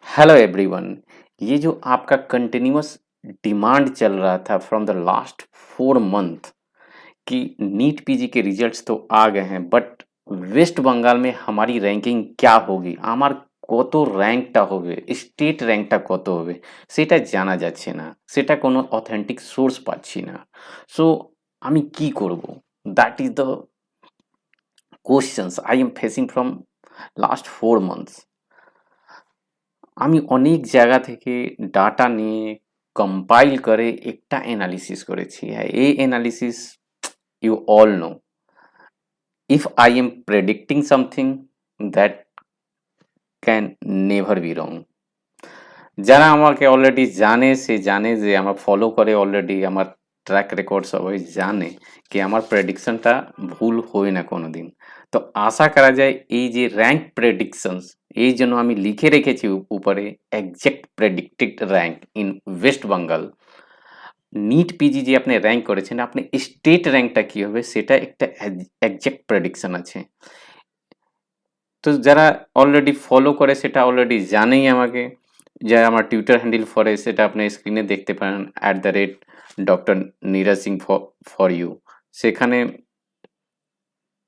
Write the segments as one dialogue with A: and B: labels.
A: Hello everyone. ये जो आपका कंटिन्यूअस डिमांड चल रहा था फ्रॉम द लास्ट 4 मंथ कि नीट पीजी के रिजल्ट्स तो आ गए हैं, बट वेस्ट बंगाल में हमारी रैंकिंग क्या होगी, আমার কত র্যাঙ্কটা হবে, স্টেট র্যাঙ্কটা কত হবে সেটা জানা যাচ্ছে না, সেটা কোনো অথেন্টিক সোর্স পাচ্ছি না। সো আমি কি করব, that is the questions I am facing from last 4 months. আমি অনেক জায়গা থেকে ডাটা নিয়ে কম্পাইল করে একটা অ্যানালিসিস করেছি। আর এই analysis you all know, if I am predicting something that can never be wrong. যারা আমাকে অলরেডি জানে সে জানে, যে আমার ফলো করে অলরেডি আমার ট্র্যাক রেকর্ড সবাই জানে কি আমার প্রেডিকশনটা ভুল হয় না কোনো দিন। তো আশা করা যায় এই যে র্যাঙ্ক প্রেডিকশনস, এই জন্য আমি লিখে রেখেছি উপরে exact predicted rank in West Bengal. NEET PG যে আপনি র্যাঙ্ক করেছেন, আপনি স্টেট র্যাঙ্কটা কী হবে সেটা একটা এক্সাক্ট প্রেডিকশন আছে। তো যারা অলরেডি ফলো করে সেটা অলরেডি জানেই আমাকে, যারা আমার টুইটার হ্যান্ডেল ফরে সেটা আপনি স্ক্রিনে দেখতে পারেন @doctor Neeraj Singh for you. সেখানে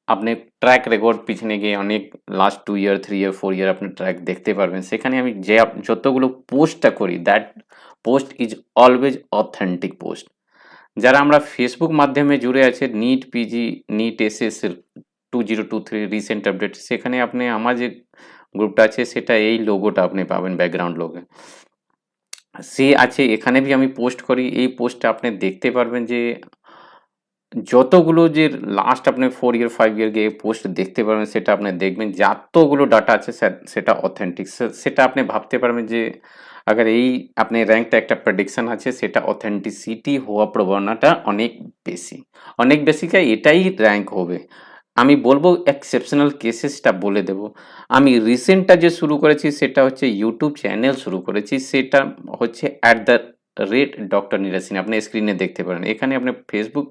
A: আপনি ট্র্যাক রেকর্ড পিছনে গিয়ে অনেক লাস্ট 2 ইয়ার 3 ইয়ার 4 ইয়ার আপনি ট্র্যাক দেখতে পারবেন। সেখানে আমি যে যতগুলো পোস্টটা করি, that post is always authentic post. যারা আমরা ফেসবুক মাধ্যমে জুড়ে আছে, NEET PG, NEET SS 2023 recent update, সেখানে আপনি আমার যে গ্রুপটা আছে সেটা এই লোগোটা আপনি পাবেন, ব্যাকগ্রাউন্ড লোগো সে আছে। এখানে भी আমি পোস্ট করি, এই পোস্টটা আপনি দেখতে পারবেন যে যতগুলো যে লাস্ট আপনি 4 ইয়ার 5 ইয়ার গিয়ে পোস্ট দেখতে পারবেন, সেটা আপনি দেখবেন যতগুলো ডাটা আছে সেটা অথেন্টিক। সেটা আপনি ভাবতে পারবেন যে আগার এই আপনি র্যাঙ্কটা একটা প্রেডিকশন আছে, সেটা অথেন্টিসিটি হওয়া প্রবণতা অনেক বেশি কা এটাই র্যাঙ্ক হবে। আমি বলবো এক্সেপশনাল কেসেসটা বলে দেব। আমি রিসেন্টটা যে শুরু করেছি সেটা হচ্ছে ইউটিউব চ্যানেল শুরু করেছি, সেটা হচ্ছে ডক্টর নীরজ সিং। আপনি স্ক্রিনে দেখতে পারেন, এখানে আপনি ফেসবুক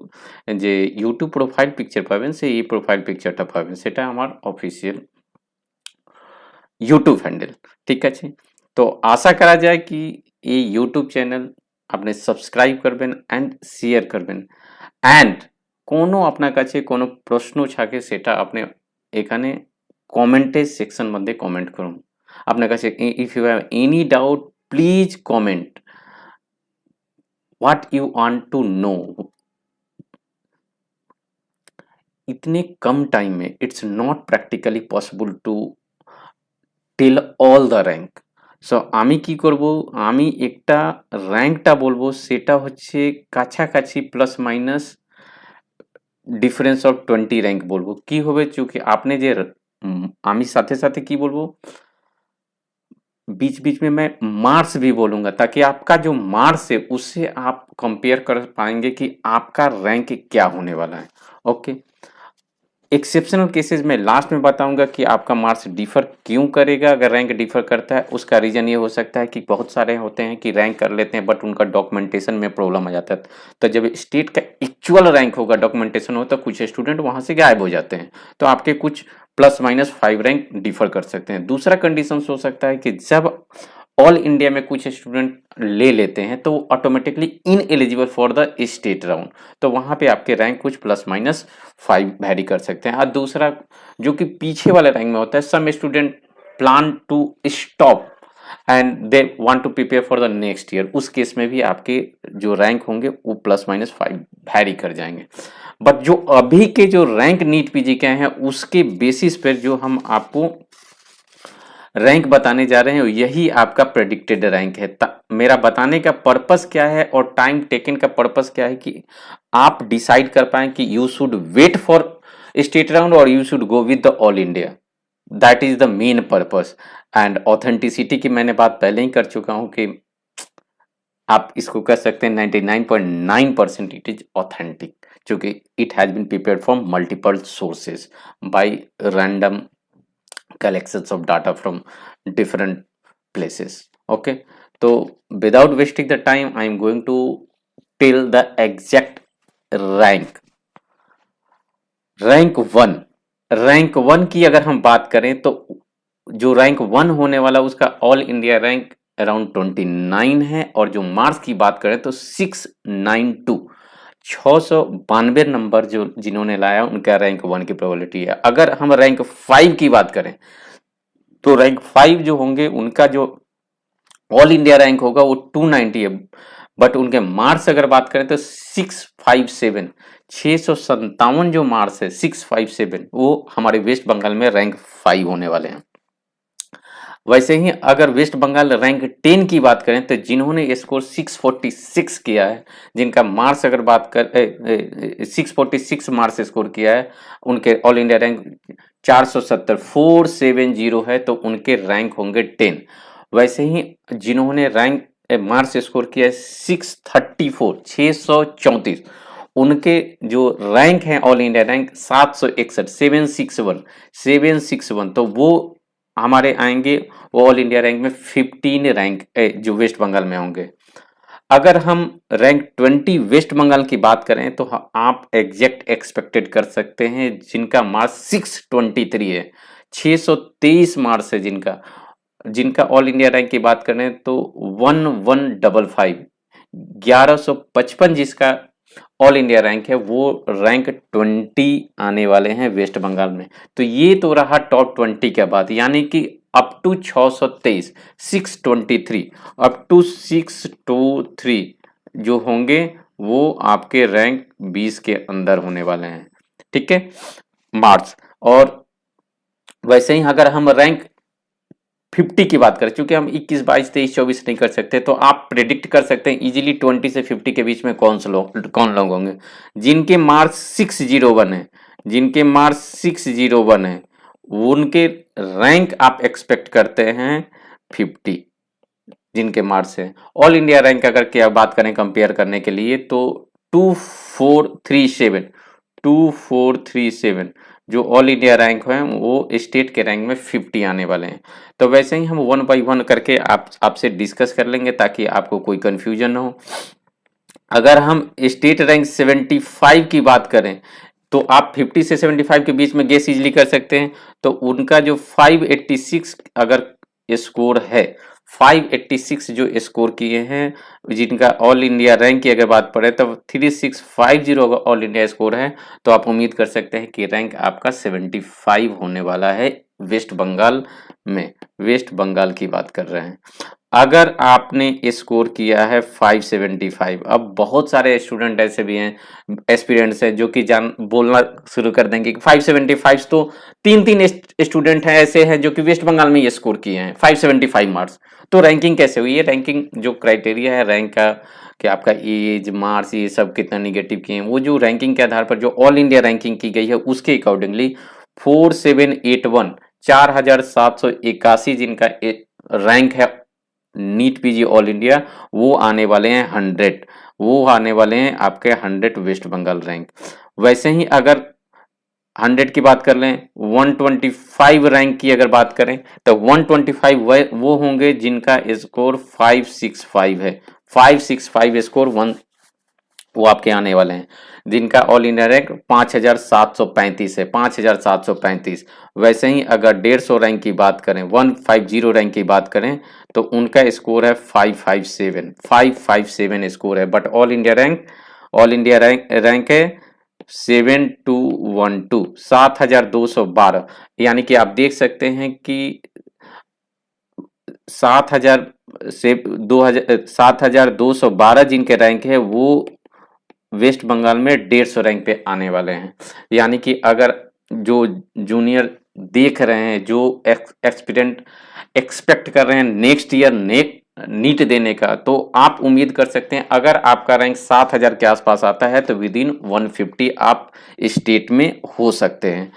A: যে ইউটিউব প্রোফাইল পিকচার পাবেন, সেই এই প্রোফাইল পিকচারটা পাবেন, সেটা আমার অফিসিয়াল ইউটিউব হ্যান্ডেল। ঠিক আছে, তো আশা করা যায় কি এই ইউটিউব চ্যানেল আপনি সাবস্ক্রাইব করবেন অ্যান্ড শেয়ার করবেন। অ্যান্ড কোনো আপনার কাছে কোনো প্রশ্ন থাকে সেটা আপনি এখানে কমেন্টের সেকশন মধ্যে কমেন্ট করুন। আপনার কাছে if you have any doubt, please comment what you want to know. इतने कम टाइम में it's not practically possible to tell all the rank. So আমি কি করব, আমি একটা র্যাঙ্কটা বলবো, সেটা হচ্ছে কাছাকাছি plus minus difference of 20 rank बोलबो কি হবে, চूंकि आपने যে আমি সাথে সাথে কি বলবো, बीच बीच में मैं मार्क्स भी बोलूंगा, ताकि आपका जो मार्क्स है उससे आप कंपेयर कर पाएंगे कि आपका रैंक क्या होने वाला है। ओके, एक्सेप्शनल केसेस में लास्ट में बताऊंगा कि आपका मार्क्स डिफर क्यों करेगा। अगर रैंक डिफर करता है उसका रीजन ये हो सकता है कि बहुत सारे होते हैं कि रैंक कर लेते हैं बट उनका डॉक्यूमेंटेशन में प्रॉब्लम आ जाता है। तो जब स्टेट का एक्चुअल रैंक होगा, डॉक्यूमेंटेशन हो, तो कुछ स्टूडेंट वहां से गायब हो जाते हैं, तो आपके कुछ +- 5 रैंक डिफर कर सकते हैं। दूसरा कंडीशन हो सकता है कि जब ऑल इंडिया में कुछ स्टूडेंट ले लेते हैं तो वो automatically in eligible for the state round, तो वहां पे आपके रैंक कुछ +- 5 वैरी कर सकते हैं। और दूसरा जो कि पीछे वाले रैंक में होता है, some student plan to stop and they want to prepare for the next year, उस केस में भी आपके जो रैंक होंगे वो +- 5 वैरी कर जाएंगे। बट जो अभी के जो रैंक नीट पीजी के हैं उसके बेसिस पर जो हम आपको रैंक बताने जा रहे हैं, यही आपका प्रेडिक्टेड रैंक है। मेरा बताने का पर्पस क्या है और टाइम टेकन का पर्पस क्या है कि आप डिसाइड कर पाए कि you should wait for state round और you should go with the all India. That is the main purpose. And authenticity की मैंने बात पहले ही कर चुका हूं कि आप इसको कह सकते हैं 99.9% इट इज ऑथेंटिक, क्योंकि it has been prepared from multiple sources by random collections of data from different places. Okay, so without wasting the time I am going to tell the exact rank। Rank one, rank one की अगर हम बात करें तो जो rank 1 होने वाला उसका ऑल इंडिया रैंक अराउंड 29 है, और जो मार्क्स की बात करें तो 692 692 नंबर जो जिन्होंने लाया उनका रैंक 1 की प्रोबेबिलिटी है। अगर हम रैंक 5 की बात करें तो रैंक 5 जो होंगे उनका जो ऑल इंडिया रैंक होगा वो 290 है, बट उनके मार्क्स अगर बात करें तो 657 657 जो मार्क्स है 657 वो हमारे वेस्ट बंगाल में रैंक 5 होने वाले हैं। वैसे ही अगर वेस्ट बंगाल रैंक 10 की बात करें तो जिन्होंने स्कोर 646 किया है, जिनका मार्क्स अगर बात कर 646 मार्क्स स्कोर किया है, उनके ऑल इंडिया रैंक 470 470 है, तो उनके रैंक होंगे 10। वैसे ही जिन्होंने रैंक मार्क्स स्कोर किया है 634 634, उनके जो रैंक है ऑल इंडिया रैंक 761 761 761, तो वो हमारे आएंगे वो ऑल इंडिया रैंक में 15 रैंक जो वेस्ट बंगाल में होंगे। अगर हम रैंक 20 वेस्ट बंगाल की बात करें तो आप एग्जैक्ट एक्सपेक्टेड कर सकते हैं, जिनका मार्क्स 623 है, 623 मार्क्स है जिनका जिनका ऑल इंडिया रैंक की बात करें तो 1155 1155 जिसका ऑल इंडिया रैंक है, वो रैंक 20 आने वाले हैं वेस्ट बंगाल में। तो ये तो रहा टॉप 20 का बात, यानी कि अप टू 623 623 अप टू 623 जो होंगे वो आपके रैंक 20 के अंदर होने वाले हैं, ठीक है, मार्क्स। और वैसे ही अगर हम रैंक 50 की बात करें, क्योंकि हम 21 22 23 24 नहीं कर सकते, तो आप प्रेडिक्ट कर सकते हैं इजीली 20 से 50 के बीच में कौन लोग होंगे जिनके मार्क्स 601 है, जिनके मार्क्स 601 है, उनके रैंक आप एक्सपेक्ट करते हैं 50 जिनके मार्क्स है। ऑल इंडिया रैंक अगर क्या बात करें कंपेयर करने के लिए तो 2437 2437 जो ऑल इंडिया रैंक है वो स्टेट के रैंक में 50 आने वाले हैं। तो वैसे ही हम 1 बाई 1 करके आपसे डिस्कस कर लेंगे ताकि आपको कोई कंफ्यूजन ना हो। अगर हम स्टेट रैंक 75 की बात करें तो आप 50 से 75 के बीच में गेस इजीली कर सकते हैं। तो उनका जो 586 अगर स्कोर है, 586 जो स्कोर किए हैं, जिनका ऑल इंडिया रैंक की अगर बात पड़े तो 3650 अगर ऑल इंडिया स्कोर है, तो आप उम्मीद कर सकते हैं कि रैंक आपका 75 होने वाला है वेस्ट बंगाल में। वेस्ट बंगाल की बात कर रहे हैं। अगर आपने स्कोर किया है 575, अब बहुत सारे स्टूडेंट ऐसे भी हैं, एस्पिरेंट्स हैं, जो कि जान बोलना शुरू कर देंगे कि 575 तो तीन स्टूडेंट हैं ऐसे हैं जो कि वेस्ट बंगाल में ये स्कोर किए हैं 575 मार्क्स, तो रैंकिंग कैसे हुई है? रैंकिंग जो क्राइटेरिया है रैंक का कि आपका एज मार्क्स ये सब कितना निगेटिव किए हैं, वो जो रैंकिंग के आधार पर जो ऑल इंडिया रैंकिंग की गई है उसके अकॉर्डिंगली 4781 4781 जिनका रैंक है नीट पीजी ऑल इंडिया, वो आने वाले हैं 100, वो आने वाले हैं आपके 100 वेस्ट बंगाल रैंक। वैसे ही अगर 100 की बात कर लें, 125 रैंक की अगर बात करें तो 125 वो होंगे जिनका स्कोर 565 है, 565 स्कोर वो आपके आने वाले हैं, जिनका ऑल इंडिया रैंक 5735 है, 5735। वैसे ही अगर 150 रैंक की बात करें, 150 रैंक की बात करें तो उनका स्कोर है 557 557 स्कोर है, बट ऑल इंडिया रैंक है 7212 7212, यानी कि आप देख सकते हैं कि 7000 से 2000 7212 जिनके रैंक है वो वेस्ट बंगाल में 150 रैंक पे आने वाले हैं। यानी कि अगर जो जूनियर देख रहे हैं, जो एक्सपीरियंट एक्सपेक्ट कर रहे हैं नेक्स्ट ईयर नीट देने का, तो आप उम्मीद कर सकते हैं अगर आपका रैंक 7000 के आसपास आता है तो विद इन 150 आप स्टेट में हो सकते हैं।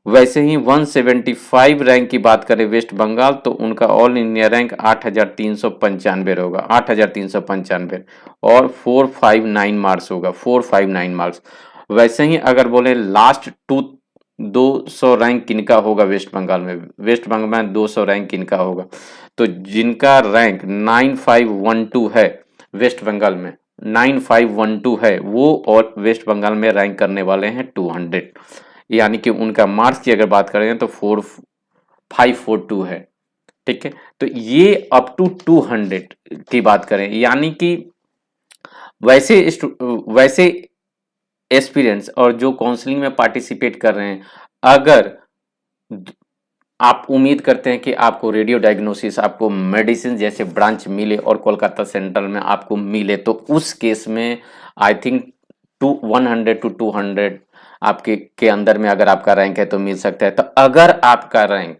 A: वैसे ही 175 रैंक की बात करें वेस्ट बंगाल तो उनका ऑल इंडिया रैंक 8395 होगा, 8395, और 459 मार्क्स होगा, 459 मार्क्स। वैसे ही अगर बोले लास्ट 200 रैंक किनका होगा वेस्ट बंगाल में, वेस्ट बंगाल में 200 रैंक किनका होगा, तो जिनका रैंक 9512 है वेस्ट बंगाल में, 9512 है, वो और वेस्ट बंगाल में रैंक करने वाले हैं 200, यानी कि उनका मार्क्स की अगर बात करें तो 542 है, ठीक है। तो ये अप टू 200 की बात करें, यानी कि वैसे एस्पिरेंट्स और जो काउंसलिंग में पार्टिसिपेट कर रहे हैं, अगर आप उम्मीद करते हैं कि आपको रेडियो डायग्नोसिस, आपको मेडिसिन जैसे ब्रांच मिले और कोलकाता सेंट्रल में आपको मिले, तो उस केस में आई थिंक 100 टू 200 आपके के अंदर में अगर आपका रैंक है तो मिल सकता है। तो अगर आपका रैंक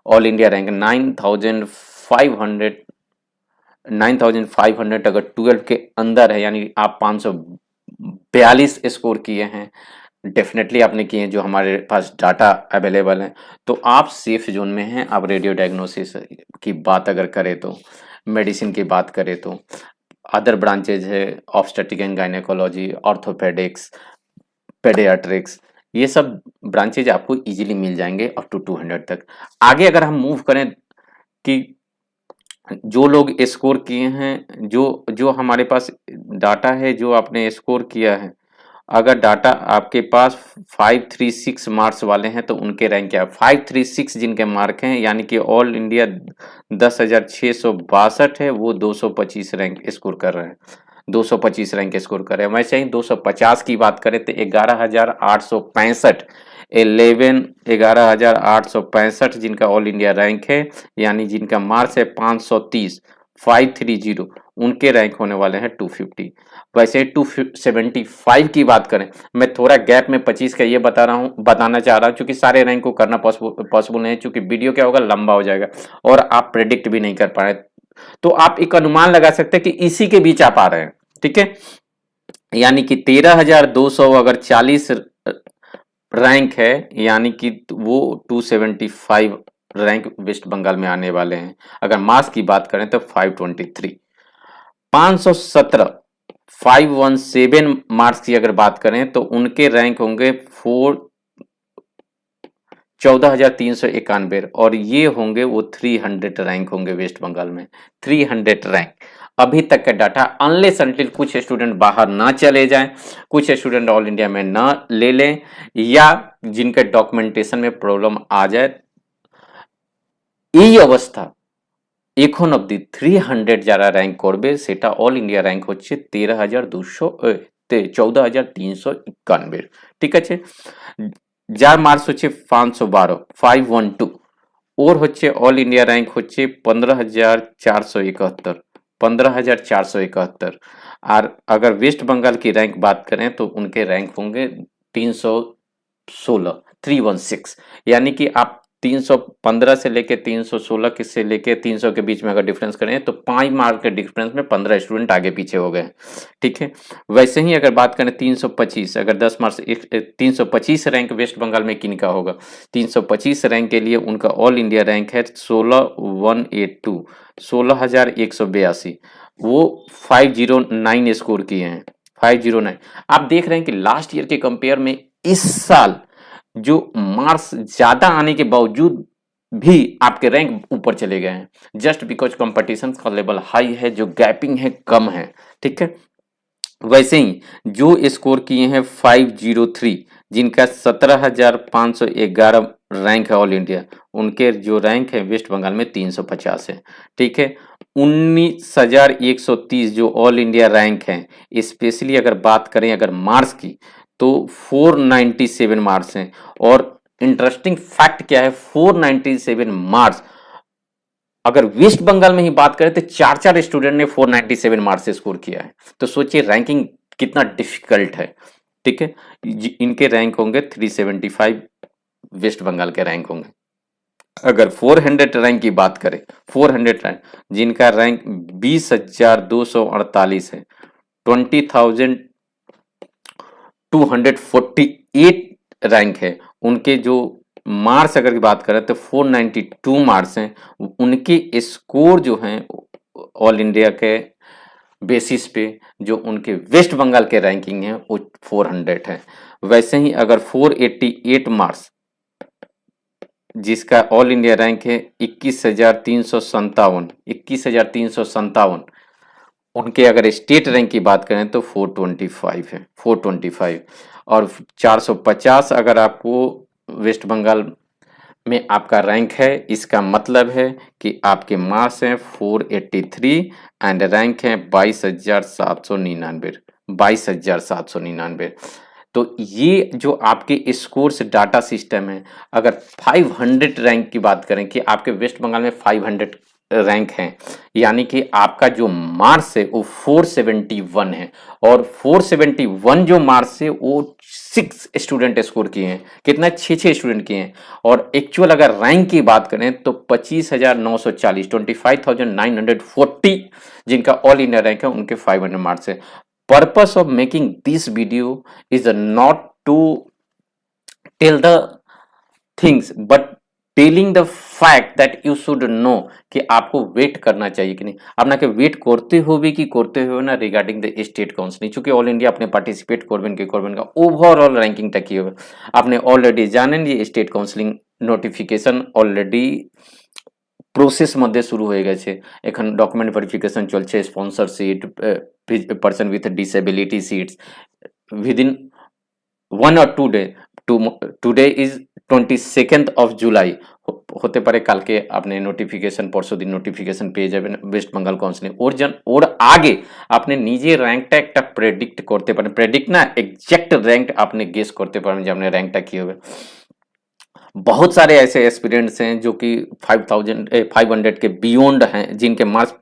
A: ऑल इंडिया रैंक 9500 अगर 12 के अंदर है, यानी आप 542 स्कोर किए हैं, डेफिनेटली आपने किए हैं, जो हमारे पास डाटा अवेलेबल है, तो आप सेफ जोन में हैं। आप रेडियो डायग्नोसिस की बात अगर करें तो, मेडिसिन की बात करें तो, अदर ब्रांचेज है obstetric and gynaecology, orthopaedics, paediatrics, ये सब ब्रांचेज आपको इजीली मिल जाएंगे अप टू 200 तक। आगे अगर हम मूव करें कि जो लोग स्कोर किए हैं, जो जो हमारे पास डाटा है, जो आपने स्कोर किया है, अगर डाटा आपके पास 536 मार्क्स वाले हैं तो उनके रैंक क्या है? 536 जिनके मार्क हैं, यानी कि ऑल इंडिया 10,662 है, वो 225 रैंक स्कोर कर रहे हैं, 225 रैंक स्कोर कर रहे हैं। वैसे ही 250 की बात करें तो 11,865 11,865 जिनका ऑल इंडिया रैंक है, यानी जिनका मार्क्स है 530, 530, उनके रैंक होने वाले हैं 250। वैसे 275 की बात करें, मैं थोड़ा गैप में 25 का ये बताना चाह रहा हूँ, क्योंकि सारे रैंक को करना पॉसिबल नहीं है, क्योंकि वीडियो क्या होगा, लंबा हो जाएगा और आप प्रेडिक्ट भी नहीं कर पा रहे। तो आप एक अनुमान लगा सकते हैं कि इसी के बीच आप आ रहे हैं, ठीक है। यानी कि 13,200 अगर 40 रैंक है, यानी कि वो 275 रैंक वेस्ट बंगाल में आने वाले हैं। अगर मार्क्स की बात करें तो 523, 517, 517 मार्क्स की अगर बात करें तो उनके रैंक होंगे 14,391, और ये होंगे वो 300 रैंक होंगे वेस्ट बंगाल में, 300 रैंक। अभी तक का डाटा, अनलेस अनटिल कुछ स्टूडेंट बाहर ना चले जाएं, कुछ स्टूडेंट ऑल इंडिया में ना ले लें, या जिनके डॉक्यूमेंटेशन में प्रॉब्लम आ जाए, এই অবস্থা এখন অবধি 300 যারা র্যাঙ্ক করবে সেটা অল ইন্ডিয়া র্যাঙ্ক হচ্ছে 14,391, ঠিক আছে। যার মার্কস হচ্ছে 512, 512, ওর হচ্ছে অল ইন্ডিয়া র্যাঙ্ক হচ্ছে 15,471, 15,471। और अगर वेस्ट बंगाल की रैंक बात करें तो उनके रैंक होंगे 316, 316, यानी कि आप 315 से लेके 316 से लेके 300 के बीच में अगर डिफरेंस करें तो 5 मार्क के डिफरेंस में 15 स्टूडेंट आगे पीछे हो गए, ठीक है। वैसे ही अगर बात करें 325, अगर 10 मार्क्स 325 रैंक वेस्ट बंगाल में किन का होगा, 325 रैंक के लिए उनका ऑल इंडिया रैंक है 16,182, 16,182, वो 509 स्कोर किए हैं, 509। आप देख रहे हैं कि लास्ट ईयर के कंपेयर में इस साल जो मार्क्स ज्यादा आने के बावजूद भी आपके रैंक ऊपर चले गए हैं, जस्ट बिकॉज कंपटीशन का लेवल हाई है, जो गैपिंग है कम है, ठीक है। वैसे ही जो स्कोर किए हैं 503, जिनका 17,511 रैंक है ऑल इंडिया, उनके जो रैंक है वेस्ट बंगाल में 350 है, ठीक है। 19,130 जो ऑल इंडिया रैंक है, स्पेशली अगर बात करें अगर मार्क्स की, तो 497 मार्क्स हैं। और इंटरेस्टिंग फैक्ट क्या है, 497 मार्क्स अगर वेस्ट बंगाल में ही बात करें तो 4 स्टूडेंट ने 497 मार्क्स से स्कोर किया है। तो सोचिए रैंकिंग कितना डिफिकल्ट है, ठीक है। इनके रैंक होंगे 375, वेस्ट बंगाल के रैंक होंगे। अगर 400 रैंक की बात करें, 400 रैंक जिनका रैंक 20,248 है, 20,248 रैंक है, उनके जो मार्क्स अगर बात करें तो 492 मार्क्स हैं। उनके स्कोर जो हैं ऑल इंडिया के बेसिस पे, जो उनके वेस्ट बंगाल के रैंकिंग है वो 400 है। वैसे ही अगर 488 मार्क्स जिसका ऑल इंडिया रैंक है 21,357, उनके अगर स्टेट रैंक की बात करें तो 425 है, 425। और 450 अगर आपको वेस्ट बंगाल में आपका रैंक है, इसका मतलब है कि आपके मार्क्स हैं 483 एंड रैंक है 22,799। 22,799। तो ये जो आपके स्कोर्स डाटा सिस्टम है, अगर 500 रैंक की बात करें कि आपके वेस्ट बंगाल में 500 रैंक हैं, यानी कि आपका जो मार्क्स है वो 471 है, और 471 जो मार्क्स है वो 6 स्टूडेंट स्कोर किए हैं। कितना? 6 स्टूडेंट किए हैं। और एक्चुअल अगर रैंक की बात करें तो 25,940, 25,940 जिनका ऑल इंडिया रैंक है, उनके 500 मार्क्स है। Purpose of making this video is not to tell the things but telling the fact that you should know कि आपको वेट करना चाहिए कि नहीं। আপনাকে ওয়েট করতে হবে কি করতে হবে না রিগার্ডিং দ্য স্টেট কাউন্সিলিং, চूंकि অল ইন্ডিয়া আপনি পার্টিসিপেট করবেন কি করবেন না, ওভারঅল র্যাঙ্কিংটা কি হবে আপনি অলরেডি জানেন। যে state counselling notification already process মধ্যে শুরু হয়ে গেছে। এখন ডকুমেন্ট ভেরিফিকেশন চলছে, sponsor seat, person with disability seats within 1 or 2 day. Today is 22nd of July. হতে পারে কালকে আপনি নোটিফিকেশন, পরশুদিন নোটিফিকেশন পেয়ে যাবেন ওয়েস্ট বেঙ্গল কাউন্সিলিং। ওর আগে আপনি নিজে র্যাঙ্কটা একটা প্রেডিক্ট করতে পারেন, প্রেডিক্ট না, এক্সাক্ট র্যাঙ্ক আপনি গেস करते पारें যে আপনার র্যাঙ্কটা কি হবে। बहुत सारे ऐसे एस्पिरेंट्स हैं जो कि 500 के बियॉन्ड हैं, जिनके मार्क्स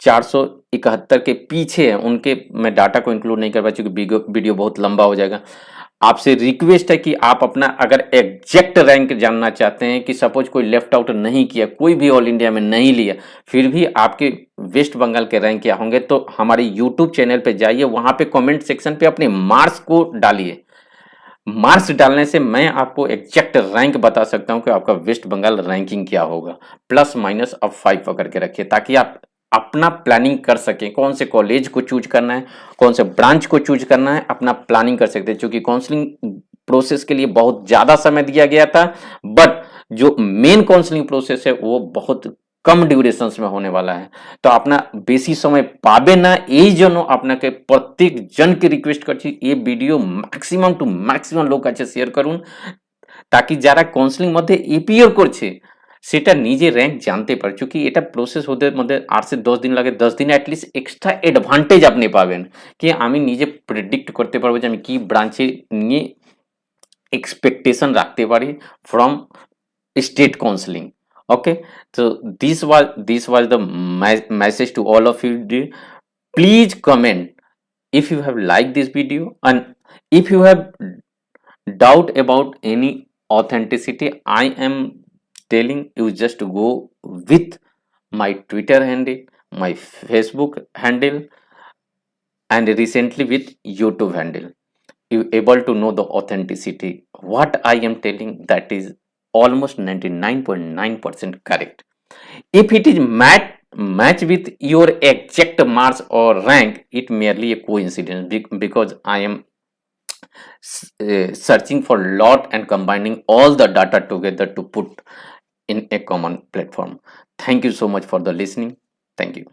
A: 471 के पीछे हैं। उनके मैं डाटा को इंक्लूड नहीं कर पाया क्योंकि वीडियो बहुत लंबा हो जाएगा। आपसे रिक्वेस्ट है कि आप अपना अगर एग्जैक्ट रैंक जानना चाहते हैं कि सपोज कोई लेफ्ट आउट नहीं किया, कोई भी ऑल इंडिया में नहीं लिया, फिर भी आपके वेस्ट बंगाल के रैंक क्या होंगे, तो हमारे यूट्यूब चैनल पे जाइए, वहां पे कमेंट सेक्शन पे अपने मार्क्स को डालिए। मार्क्स डालने से मैं आपको एग्जैक्ट रैंक बता सकता हूं कि आपका वेस्ट बंगाल रैंकिंग क्या होगा। प्लस माइनस अब 5 पकड़ के रखिए ताकि आप अपना प्लानिंग कर सकें, कौन से कॉलेज को चूज करना है, कौन से ब्रांच को चूज करना है, अपना प्लानिंग कर सकते हैं। क्योंकि काउंसलिंग प्रोसेस के लिए बहुत ज्यादा समय दिया गया था, बट जो मेन काउंसलिंग प्रोसेस है वो बहुत कम ड्यूरेशन में होने वाला है। तो अपना বেশি সময় পাবে না, এই জন্য আপনাকে প্রত্যেক জনকে রিকোয়েস্ট করছি এই ভিডিও ম্যাক্সিমাম টু ম্যাক্সিমাম লোক কাছে শেয়ার করুন, তাকি যারা কাউন্সিলিং মধ্যে এপিয়ার করছে সেটা নিজে র্যাঙ্ক জানতে পারে। চूंकि এটা প্রসেস হতে মধ্যে 8 से 10 দিন লাগে, 10 দিনে অ্যাটলিস্ট এক্সট্রা অ্যাডভান্টেজ আপনি পাবেন কি আমি নিজে প্রেডিক্ট করতে পারবো যে আমি কি ব্রাঞ্চে নিয়ে এক্সপেকটেশন রাখতে পারি from state counseling. Okay, so this was the message to all of you. Please comment if you have liked this video, and if you have doubt about any authenticity, I am telling you just to go with my Twitter handle, my Facebook handle, and recently with YouTube handle. You able to know the authenticity. What I am telling, that is almost 99.9% correct. If it is match with your exact marks or rank, it merely a coincidence because I am searching for lot and combining all the data together to put in a common platform. Thank you so much for the listening. Thank you.